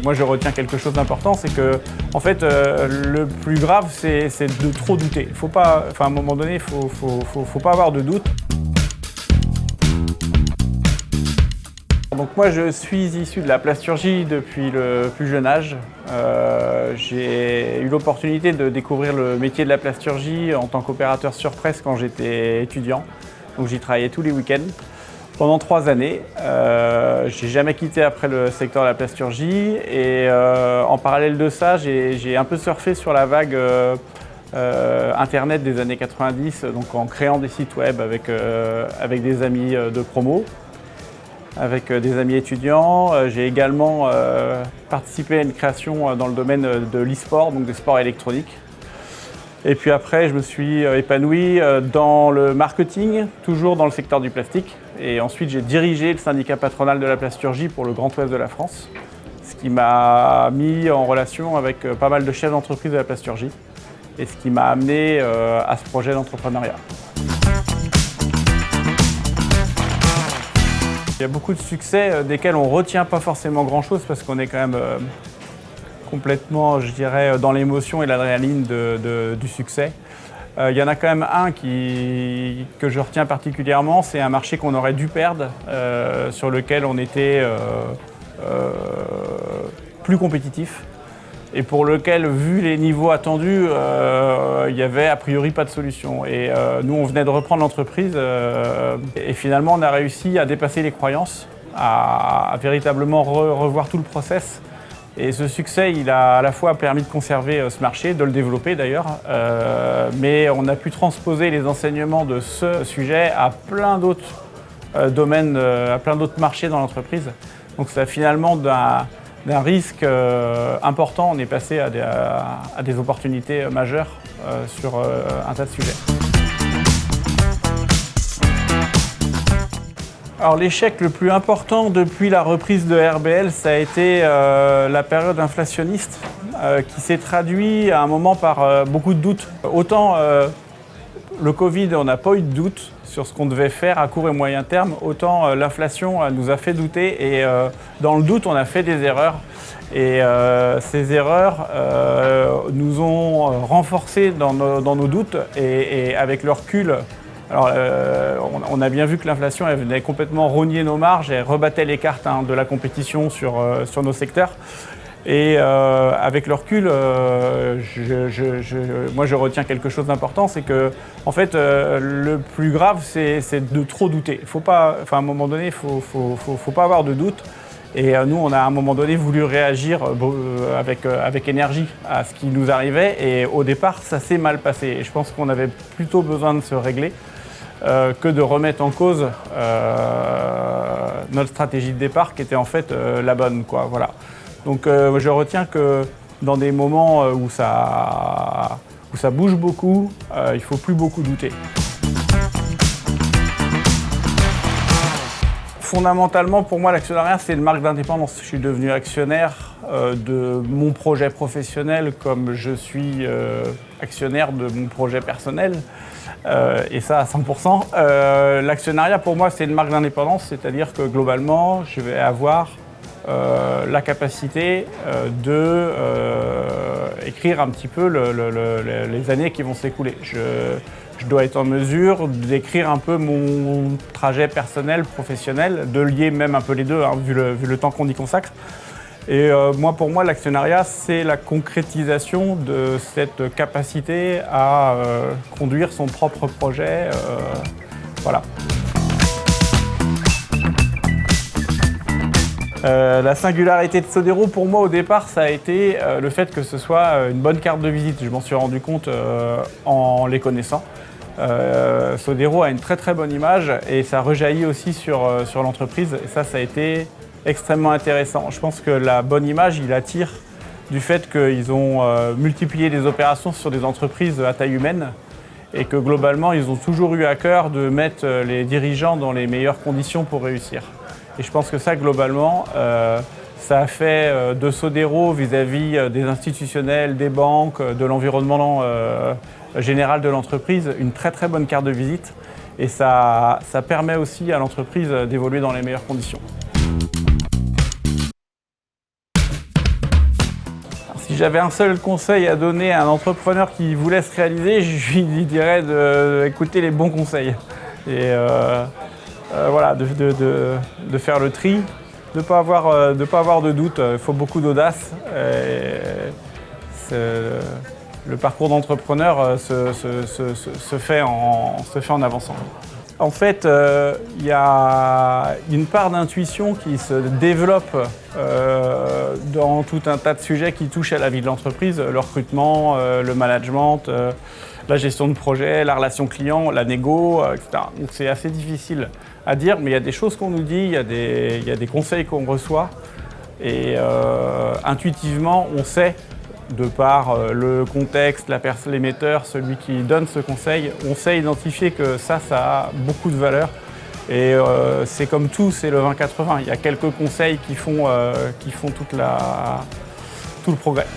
moi je retiens quelque chose d'important, c'est que en fait, le plus grave, c'est de trop douter. Il faut pas, à un moment donné, faut pas avoir de doute. Donc moi je suis issu de la plasturgie depuis le plus jeune âge. J'ai eu l'opportunité de découvrir le métier de la plasturgie en tant qu'opérateur sur presse quand j'étais étudiant. Donc j'y travaillais tous les week-ends pendant 3 années. J'ai jamais quitté après le secteur de la plasturgie et en parallèle de ça, j'ai un peu surfé sur la vague Internet des années 90, donc en créant des sites web avec des amis de promo, avec des amis étudiants. J'ai également participé à une création dans le domaine de l'e-sport, donc des sports électroniques. Et puis après, je me suis épanoui dans le marketing, toujours dans le secteur du plastique. Et ensuite, j'ai dirigé le syndicat patronal de la plasturgie pour le Grand Ouest de la France, ce qui m'a mis en relation avec pas mal de chefs d'entreprise de la plasturgie et ce qui m'a amené à ce projet d'entrepreneuriat. Il y a beaucoup de succès desquels on ne retient pas forcément grand-chose parce qu'on est quand même complètement, je dirais, dans l'émotion et l'adrénaline du succès. Il y en a quand même un que je retiens particulièrement, c'est un marché qu'on aurait dû perdre, sur lequel on était plus compétitif et pour lequel, vu les niveaux attendus, il n'y avait a priori pas de solution. Et nous, on venait de reprendre l'entreprise et finalement, on a réussi à dépasser les croyances, à véritablement revoir tout le process. Et ce succès, il a à la fois permis de conserver ce marché, de le développer d'ailleurs, mais on a pu transposer les enseignements de ce sujet à plein d'autres domaines, à plein d'autres marchés dans l'entreprise. Donc ça, finalement, d'un risque important, on est passé à des opportunités majeures sur un tas de sujets. Alors l'échec le plus important depuis la reprise de RBL, ça a été la période inflationniste qui s'est traduit à un moment par beaucoup de doutes. Autant le Covid, on n'a pas eu de doute sur ce qu'on devait faire à court et moyen terme, autant l'inflation nous a fait douter et dans le doute, on a fait des erreurs. Et ces erreurs nous ont renforcés dans nos doutes et avec le recul. Alors, on a bien vu que l'inflation elle venait complètement rogner nos marges et rebattait les cartes de la compétition sur nos secteurs. Et avec le recul, moi je retiens quelque chose d'important, c'est que en fait, le plus grave, c'est de trop douter. Il faut pas, à un moment donné, faut pas avoir de doute. Et nous, on a à un moment donné voulu réagir avec énergie à ce qui nous arrivait. Et au départ, ça s'est mal passé. Et je pense qu'on avait plutôt besoin de se régler que de remettre en cause notre stratégie de départ qui était en fait la bonne, quoi. Voilà. Donc je retiens que dans des moments où ça bouge beaucoup, il ne faut plus beaucoup douter. Fondamentalement, pour moi, l'actionnariat, c'est une marque d'indépendance. Je suis devenu actionnaire de mon projet professionnel comme je suis actionnaire de mon projet personnel, et ça à 100%. L'actionnariat, pour moi, c'est une marque d'indépendance, c'est-à-dire que globalement, je vais avoir la capacité de écrire un petit peu les années qui vont s'écouler. Je dois être en mesure d'écrire un peu mon trajet personnel, professionnel, de lier même un peu les deux, vu le temps qu'on y consacre. Et pour moi, l'actionnariat, c'est la concrétisation de cette capacité à conduire son propre projet. Voilà. La singularité de Sodero, pour moi, au départ, ça a été le fait que ce soit une bonne carte de visite. Je m'en suis rendu compte en les connaissant. Sodero a une très très bonne image et ça rejaillit aussi sur l'entreprise. Et ça a été extrêmement intéressant. Je pense que la bonne image, il attire du fait qu'ils ont multiplié des opérations sur des entreprises à taille humaine et que globalement, ils ont toujours eu à cœur de mettre les dirigeants dans les meilleures conditions pour réussir. Et je pense que ça, globalement, ça a fait de Sodero vis-à-vis des institutionnels, des banques, de l'environnement général de l'entreprise, une très très bonne carte de visite. Et ça permet aussi à l'entreprise d'évoluer dans les meilleures conditions. j'avais un seul conseil à donner à un entrepreneur qui voulait se réaliser, je lui dirais d'écouter les bons conseils. Et voilà, de faire le tri, de ne pas avoir de doute. Il faut beaucoup d'audace. Le parcours d'entrepreneur se fait en avançant. En fait, il y a une part d'intuition qui se développe dans tout un tas de sujets qui touchent à la vie de l'entreprise, le recrutement, le management, la gestion de projet, la relation client, la négo, etc. Donc c'est assez difficile à dire, mais il y a des choses qu'on nous dit, il y a des conseils qu'on reçoit, et intuitivement, on sait, de par le contexte, l'émetteur, celui qui donne ce conseil, on sait identifier que ça a beaucoup de valeur. Et c'est comme tout, c'est le 20-80. Il y a quelques conseils qui font tout le progrès.